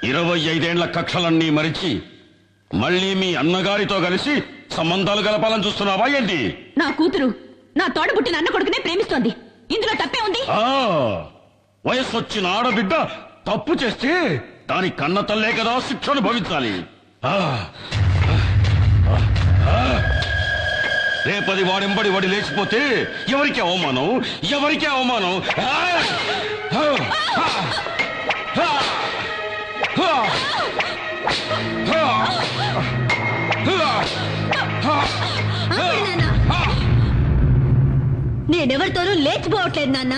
25 ఏళ్ల కక్షలన్నీ మరిచి మళ్ళీ మీ అన్నగారితో కలిసి సంబంధాలు గలపాలని చూస్తున్నావా ఏంటి? నా కూతురు నా తోడబుట్టిన అన్న కొడుకునే ప్రేమిస్తోంది. ఇందులో తప్పే ఉంది? వయస్సు వచ్చిన ఆడబిడ్డ తప్పు చేస్తే దాని కన్న తల్లే కదా శిక్ష అనుభవించాలి. రేపది వాడెంబడి వాడి లేచిపోతే ఎవరికి అవమానం, ఎవరికి అవమానం? నేనెవరితోనూ లేచిపోవట్లేదు నాన్న.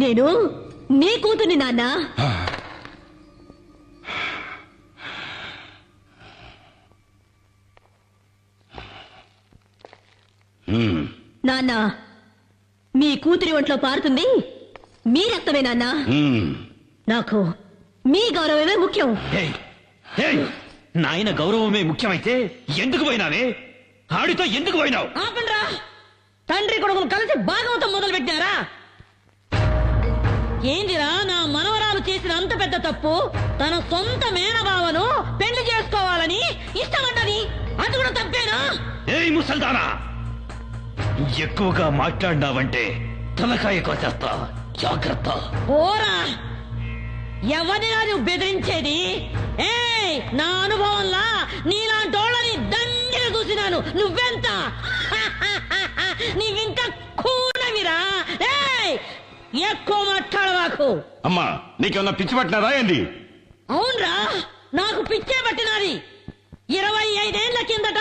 నేను నీ కూతుర్ని నాన్న. నాన్న, మీ కూతురి ఒంట్లో పారుతుంది మీ రక్తమే నాన్న. నాకు మీ గౌరవమే ముఖ్యం. నాయన గౌరవమే ముఖ్యమైతే ఎందుకు పోయినావే? ఆడితో ఎందుకు పోయినావు? ఆపండ్రా, తండ్రి కొడుకులు కలిసి భాగవతం మొదలు పెట్టారా? ఏందిరా నా మనవరాలు చేసిన అంత పెద్ద తప్పు? తన సొంత మేనబావను పెళ్లి చేసుకోవాలని ఇష్టపడ్డది, అది కూడా తప్పేనా? ఏయ్ ముసల్దానా, ఎక్కువగా మాట్లాడినావంటే తలకాయ కోసేస్తా, జాగ్రత్త. ఓరా, ఎవరినా నువ్వు బెదిరించేది? ఏయ్, నా అనుభవంలా నీలాంటోళ్ళని దండిగా చూసినాను. నువ్వెంత? నీవింకా కూడవిరా. ఏయ్, ఎక్కువ మాట్లాడవాకు. అమ్మా, నీకేమన్నా పిచ్చి పట్టినారా ఏంది? అవునరా, నాకు పిచ్చే పట్టినది. 25 ఏళ్ల కిందట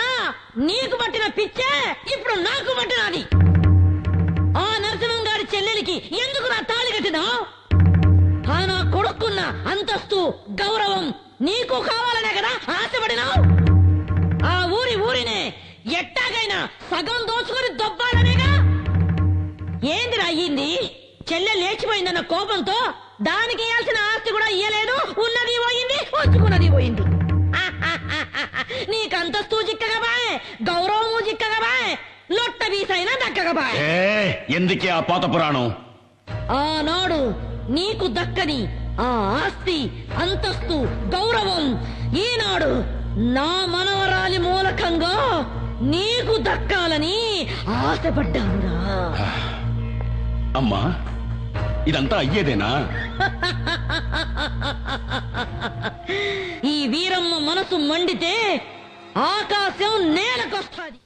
నీకు పట్టిన పిచ్చే ఇప్పుడు నాకు పట్టినది. ఆ నరసింహం గారి చెల్లెలికి ఎందుకు నా తాళి కట్టినావు? ఆ నా కొడుకున్న అంతస్తు గౌరవం నీకు కావాలనే కదా ఆశపడినావు? ఆ ఊరినే ఎట్టాగైనా సగం దోచుకుని దొబ్బాలనేగా. ఏందిరా అయ్యింది? చెల్లె లేచిపోయిందన్న కోపంతో దానికి ఇయ్యాల్సిన ఆస్తి కూడా ఇయ్యలేదు. ఉన్నది పోయింది, వచ్చుకున్నది పోయింది. నీకంతస్తూ చిక్కగా బాయ్, గౌరవము చిక్కగా బాయ్, లొట్ట బీసైనా దక్కగా బాయ్. ఎందుకే ఆ పాత పురాణం? ఆనాడు నీకు దక్కని ఆ ఆస్తి, అంతస్తు, గౌరవం ఈనాడు నా మనవరాలి మూలకంగా నీకు దక్కాలని ఆశపడ్డానురా. అమ్మా, ఇదంతా అయ్యేదేనా? ఈ వీరమ్మ మనసు మండితే ఆకాశం నేలకొస్తాది.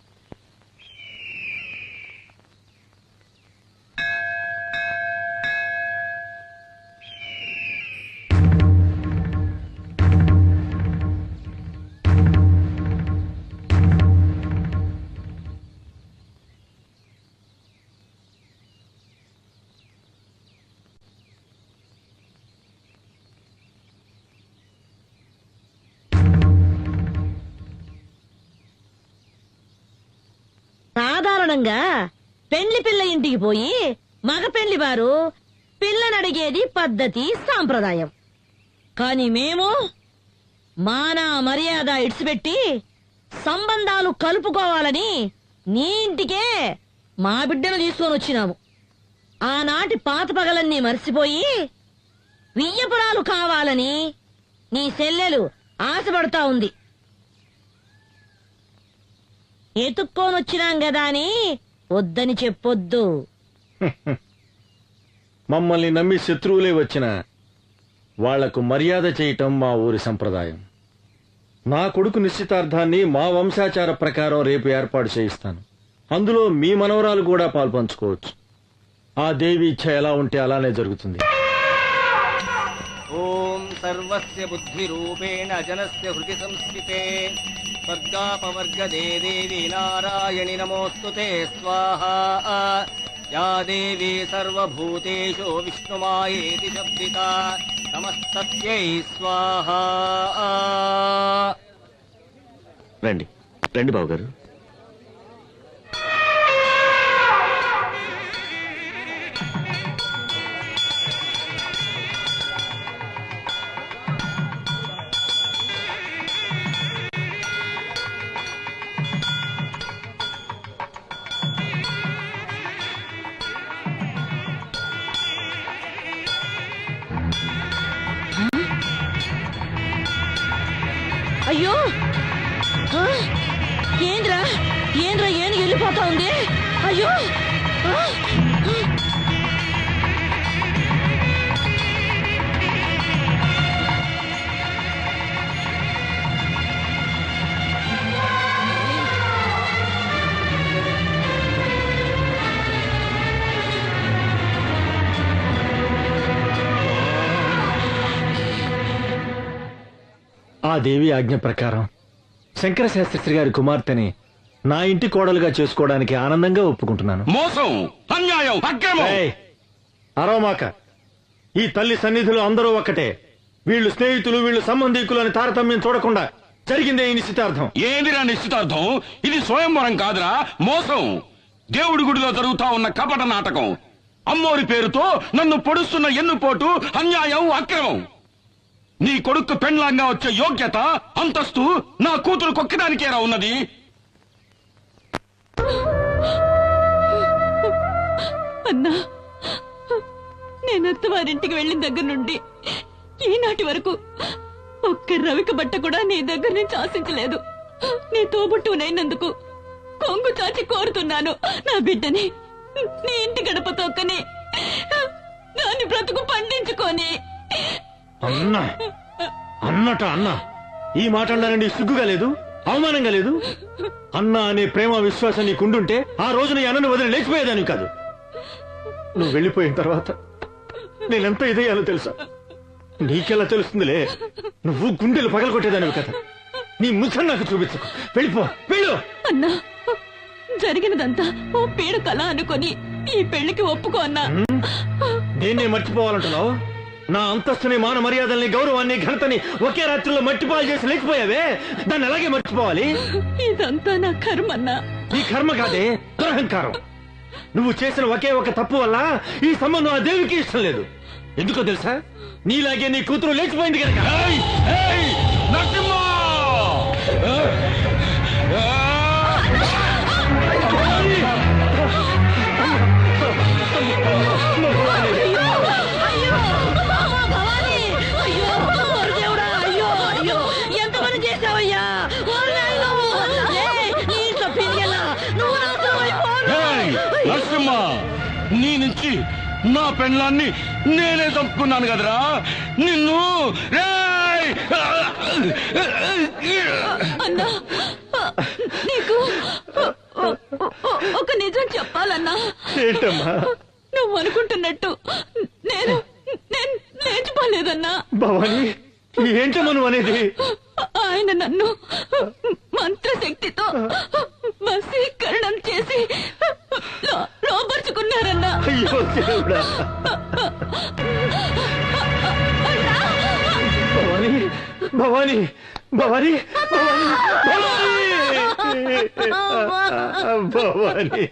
సాధారణంగా పెళ్లి పిల్ల ఇంటికి పోయి మగ పెళ్లి వారు పిల్లనడిగేది పద్ధతి, సాంప్రదాయం. కాని మేము మాన మర్యాద ఇడిచిపెట్టి సంబంధాలు కలుపుకోవాలని నీ ఇంటికే మా బిడ్డను తీసుకొని వచ్చినాము. ఆనాటి పాత పగలన్నీ మర్చిపోయి వియ్యపురాలు కావాలని నీ చెల్లెలు ఆశపడతా ఉంది. ఎత్తుక్కోనొచ్చినాం గదా అని వద్దని చెప్పొద్దు. మమ్మల్ని నమ్మి శత్రువులే వచ్చిన వాళ్లకు మర్యాద చేయటం మా ఊరి సంప్రదాయం. నా కొడుకు నిశ్చితార్థాన్ని మా వంశాచార ప్రకారం రేపు ఏర్పాటు చేయిస్తాను. అందులో మీ మనవరాలు కూడా పాల్పంచుకోవచ్చు. ఆ దేవి ఇచ్ఛ ఎలా ఉంటే అలానే జరుగుతుంది. ఓం సర్వస్య బుద్ధి రూపేణ జనస్య హృది సంస్థితే స్వర్గాపవర్గదే దేవి నారాయణి నమోస్తుతే స్వాహా. యా దేవీ సర్వభూతేషు విష్ణుమాయేతి శబ్దితా నమస్తస్యై స్వాహా. రండి రండి బావగారు. అయ్యో ఏంద్రా ఏంద్రా ఏను వెళ్ళిపోతా ఉంది అయ్యో ఆ దేవి ఆజ్ఞ ప్రకారం శంకర శాస్త్రి గారి కుమార్తెని నా ఇంటి కోడలుగా చేసుకోవడానికి ఆనందంగా ఒప్పుకుంటున్నాను. మోసం, అన్యాయం, అక్రమం. అరవమాక. ఈ తల్లి సన్నిధిలో అందరూ ఒక్కటే. వీళ్ళు స్నేహితులు, వీళ్ళు సంబంధీకులు అని తారతమ్యం చూడకుండా జరిగిందే ఈ నిశ్చితార్థం. ఏందిరా నిశ్చితార్థం? ఇది స్వయంవరం కాదురా, మోసం. దేవుడి గుడిలో జరుగుతా ఉన్న కపట నాటకం. అమ్మోరి పేరుతో నన్ను పొడుస్తున్న ఎన్నుపోటు, అన్యాయం, అక్రమం. నీ కొడుకు పెండ్లాంగా వచ్చే యోగ్యత, అంతస్తు నా కూతురు కొక్కడానికేరా ఉన్నది. అన్నా, నేను అత్తవారింటికి వెళ్ళిన దగ్గర నుండి ఈనాటి వరకు ఒక్క రవిక బట్ట కూడా నీ దగ్గర నుంచి ఆశించలేదు. నీ తోబుట్టునైనందుకు కొంగు చాచి కోరుతున్నాను. నా బిడ్డని నీ ఇంటి గడప తొక్కని దాన్ని బ్రతుకు పండించుకొని. అన్నా అన్నట అన్నా, ఈ మాట అనడానికి సిగ్గుగా లేదు, అవమానంగా లేదు? అన్నా అనే ప్రేమ విశ్వాసం నీకుండుంటే ఆ రోజు నీ అన్నను వదిలి లేచిపోయేదాన్ని కాదు. నువ్వు వెళ్ళిపోయిన తర్వాత నేనెంత ఇదయ్యాలో తెలుసా? నీకెలా తెలుస్తుందిలే. నువ్వు గుండెలు పగలగొట్టేదానివి కదా. నీ ముఖం నాకు చూపించకు. వెళ్ళిపో, వెళ్ళు. అన్నా, జరిగినదంతా ఓ పీడ కళ అనుకొని ఈ పెళ్లికి ఒప్పుకో అన్నా. దేన్నే మర్చిపోవాలంటున్నావు? నా అంతస్తుని, మాన మర్యాదల్ని, గౌరవాన్ని, ఘనతని ఒకే రాత్రిలో మట్టిపాలు చేసి లేకపోయావే, దాన్ని అలాగే మర్చిపోవాలి. ఇదంతా నా కర్మన్నా. ఈ కర్మ కాదే, దురహంకారం. నువ్వు చేసిన ఒకే ఒక తప్పు వల్ల ఈ సంబంధం ఆ దేవికి ఇష్టం లేదు. ఎందుకో తెలుసా? నీలాగే నీ కూతురు లేచిపోయింది కనుక. నరసింహ! ఎంతమంది చేసావయ్యా? నరసింహ, నీ నుంచి నా పెళ్ళాన్ని నేనే చంపుకున్నాను కదరా నిన్ను. అన్నా, నీకు ఒక నిజం చెప్పాలన్నా. ఏంటమ్మా? నువ్వు అనుకుంటున్నట్టు నేను నేను లేచిపోలేదన్నా. భవాని, ఏంటమ్మా నువ్వు అనేది? ఆయన నన్ను మంత్రశక్తితో వశీకరణం చేసి లోపరుచుకున్నారన్నా. అయ్యో దేవుడా. భవాని, భవాని, భవాని, భవాని, భవాని.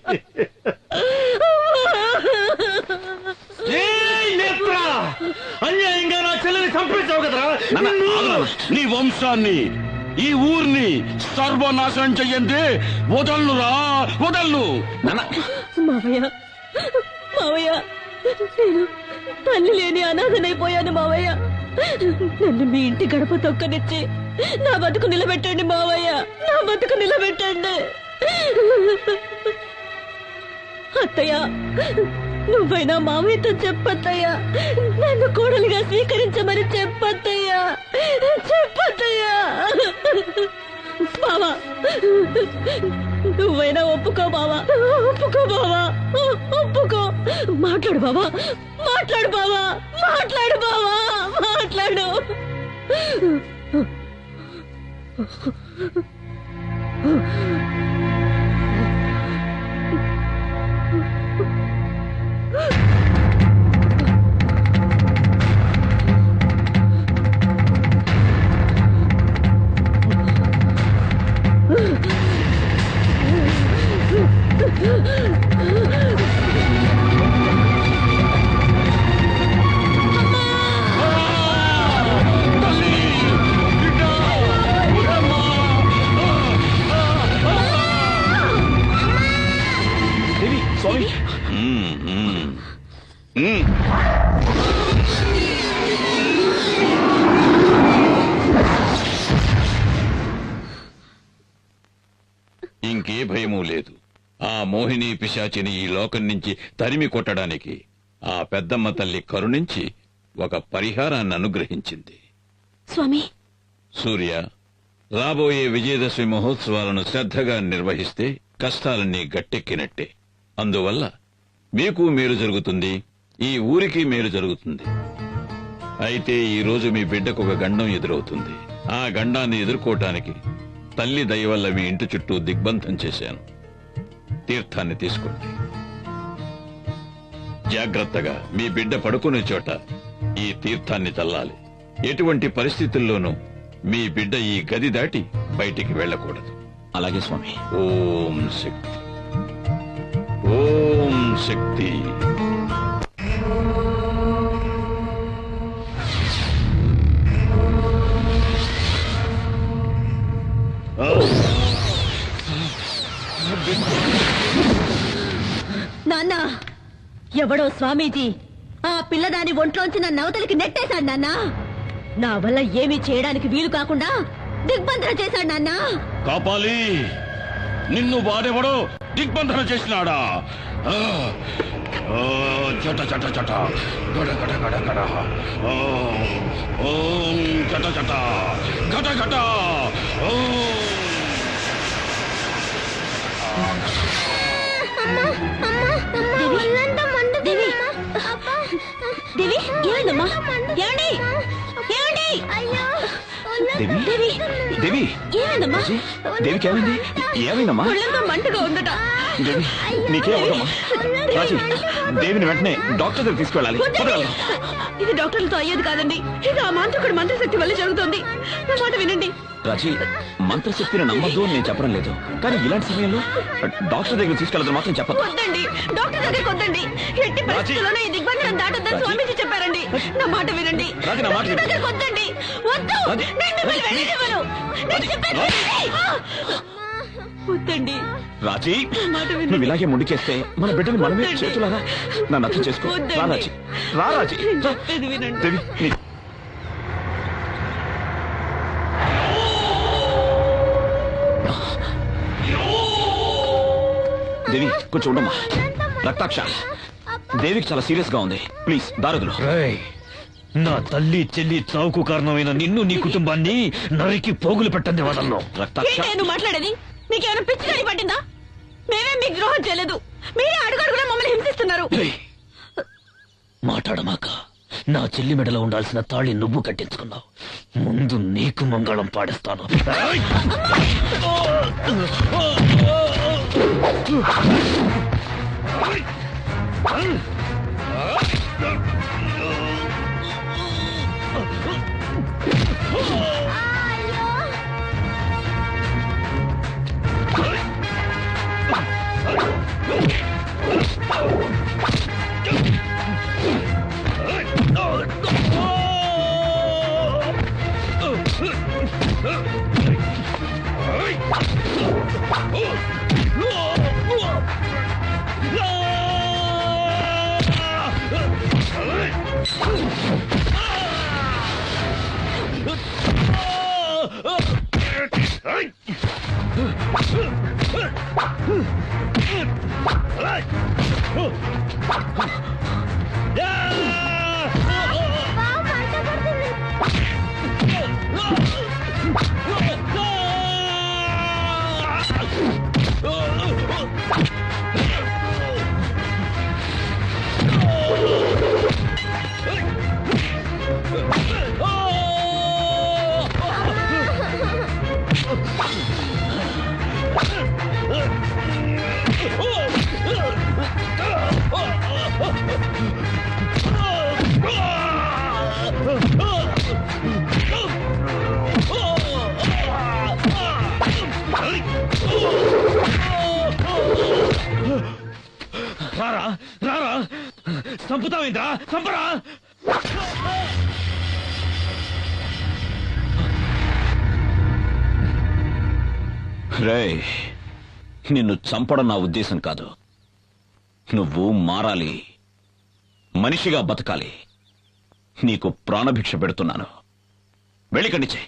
అన్యాయంగా నా చెల్లెని చంపేశావు కదరా. నీ వంశాన్ని, ఈ ఊరిని సర్వనాశనం చెయ్యండి. వదల్లురా, వదల్లు. మావయ్య, మావయ్య, నేను తల్లి లేని అనాథనైపోయాను మావయ్య. నన్ను మీ ఇంటి గడప తొక్కనిచ్చి నా బతుకు నిలబెట్టండి మావయ్య, నా బతుకు నిలబెట్టండి. అత్తయ్య, నువ్వైనా మావయ్యతో చెప్పత్తయ్యా, నన్ను కోడలిగా స్వీకరించమని చెప్పత్తయ్యా, చెప్పత్తయ్యా. బావా, నువ్వైనా ఒప్పుకో బావా, ఒప్పుకో బావా, ఒప్పుకో. మాట్లాడు బావా, మాట్లాడు బావా, మాట్లాడు బావా, మాట్లాడు. భయమూ లేదు. ఆ మోహిని పిశాచిని ఈ లోకం నుంచి తరిమి కొట్టడానికి ఆ పెద్దమ్మ తల్లి కరుణించి ఒక పరిహారాన్ని అనుగ్రహించింది. స్వామి, సూర్య, రాబోయే విజయదశమి మహోత్సవాలను శ్రద్ధగా నిర్వహిస్తే కష్టాలన్నీ గట్టెక్కినట్టే. అందువల్ల మీకు మేలు జరుగుతుంది, ఈ ఊరికి మేలు జరుగుతుంది. అయితే ఈ రోజు మీ బిడ్డకు ఒక గండం ఎదురవుతుంది. ఆ గండాన్ని ఎదుర్కోవటానికి తల్లి దయ వల్ల మీ ఇంటి చుట్టూ దిగ్బంధం చేశాను. తీర్థాన్ని తీసుకోండి. జాగ్రత్తగా మీ బిడ్డ పడుకునే చోట ఈ తీర్థాన్ని చల్లాలి. ఎటువంటి పరిస్థితుల్లోనూ మీ బిడ్డ ఈ గది దాటి బయటికి వెళ్ళకూడదు. అలాగే స్వామి. ఓం శక్తి, ఓం శక్తి. నాన్న, ఎవడో స్వామీజీ ఆ పిల్లదాని ఒంట్లోంచి నన్ను అవతలికి నెట్టేశాడు నాన్న. నా వల్ల ఏమీ చేయడానికి వీలు కాకుండా దిగ్బంధన చేశాడు నాన్న. కాపాలి, నిన్ను వాడెవడో దిగ్బంధన చేసినాడా? ఆ, ఆ, చట చట చట గడ గడ గడ గడ. ఓం చట చట గట గట. దేవి, దేవి, ఏమైందమ్మా? ఏమండి? ఏమండి? దేవి, దేవి, దేవి, ఏమైందమ్మా? దేవికి ఏమైంది? ఏమైందమ్మా? ఒళ్ళంతా మంటగా ఉందట. దేవి, నీకే అవదమ్మా? రాజీ, దేవిని వెంటనే డాక్టర్ దగ్గర తీసుకెళ్ళాలి. వద్దండి. ఇది డాక్టర్లతో అయ్యేది కాదండి. ఇది ఆ మాంత్రికుడి మంత్రశక్తి వల్ల జరుగుతుంది. నా మాట వినండి. రాజీ, మంత్రశక్తిని నమ్మద్దు అని నేను చెప్పడం లేదు, కానీ ఇలాంటి సమయంలో డాక్టర్ దగ్గర తీసుకెళ్ళదు మాత్రం చెప్పదు. వద్దండి, డాక్టర్ దగ్గరికి వద్దండి. ఎట్టి పరిస్థితుల్లోనూ ఈ దిగ్బంధనం దాటొద్దని స్వామీజీ చెప్పారండి. నా మాట వినండి. రాజీ, నా మాట డాక్టర్ దగ్గరికి వద్దండి. వద్దు, రాజీ, నేను మిమ్మల్ని వెళ్ళనివ్వను. నేను చెప్పేది వినండి. వద్దండి. రాజీ, మాట వినండి. నువ్వు ఇలాగే ముందుకేస్తే మన బిడ్డని మనమే వద్దండి. చేతులారా నన్ను అర్థం చేసుకో. వద్దండి. రా రాజీ, రా రాజీ, నేను రా. చెప్పేది వినండి. దేవి, దేవి కొంచెం ఉండమ్మా. రక్తాక్ష, దేవికి చాలా సీరియస్ గా ఉంది. ప్లీజ్ దారదులు. నా తల్లి చెల్లి చావుకు కారణమైన నిన్ను నీ కుటుంబాన్ని నరికి పోగులు పెట్టండి వదలను. రక్తాక్ష, ఏంటి నువ్వు మాట్లాడేది? నీకేమైనా పిచ్చి దాడి పట్టిందా? మేమేం మీకు ద్రోహం చేయలేదు. మీరే అడుగడుగునా మమ్మల్ని హింసిస్తున్నారు. మాట్లాడమాక. నా చెల్లి మెడలో ఉండాల్సిన తాళి నువ్వు కట్టించుకున్నావు. ముందు నీకు మంగళం పాడిస్తాను. రారా రారా, చంపుతావేంద్రా, చంపరా. రేయ్, నిన్ను చంపడం నా ఉద్దేశం కాదు. నువ్వు మారాలి, మనిషిగా బతకాలి. నీకు ప్రాణభిక్ష పెడుతున్నాను. వెళ్ళికండి.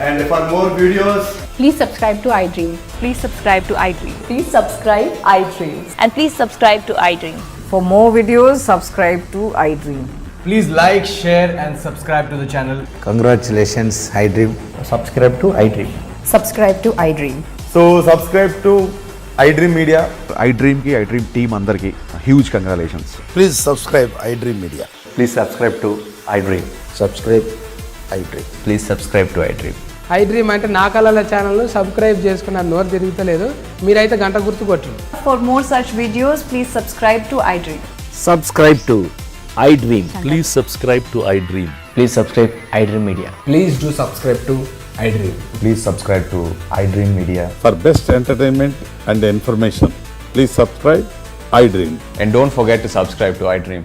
And for more videos, Please subscribe to iDream. Please subscribe to iDream. Please subscribe iDream. And please subscribe to iDream. For more videos, subscribe to iDream. Please like, share and subscribe to the channel. congratulations, iDream. Subscribe to iDream. Subscribe to iDream. So subscribe to iDream Media. iDream ki iDream team andarki huge congratulations. Please subscribe iDream Media. Please subscribe to iDream. Subscribe iDream. Please subscribe to iDream. iDream అంటే నా కళల ఛానల్ను subscribe చేసుకున్న నోరు తిరుగుతలేదు. మీరైతే గంట గుర్తు కొట్టండి. For more such videos, please subscribe to iDream. Subscribe to iDream. Please subscribe to iDream. Please subscribe iDream Media. Please do subscribe to iDream. Please subscribe to iDream Media. For best entertainment and information, please subscribe iDream. And don't forget to subscribe to iDream.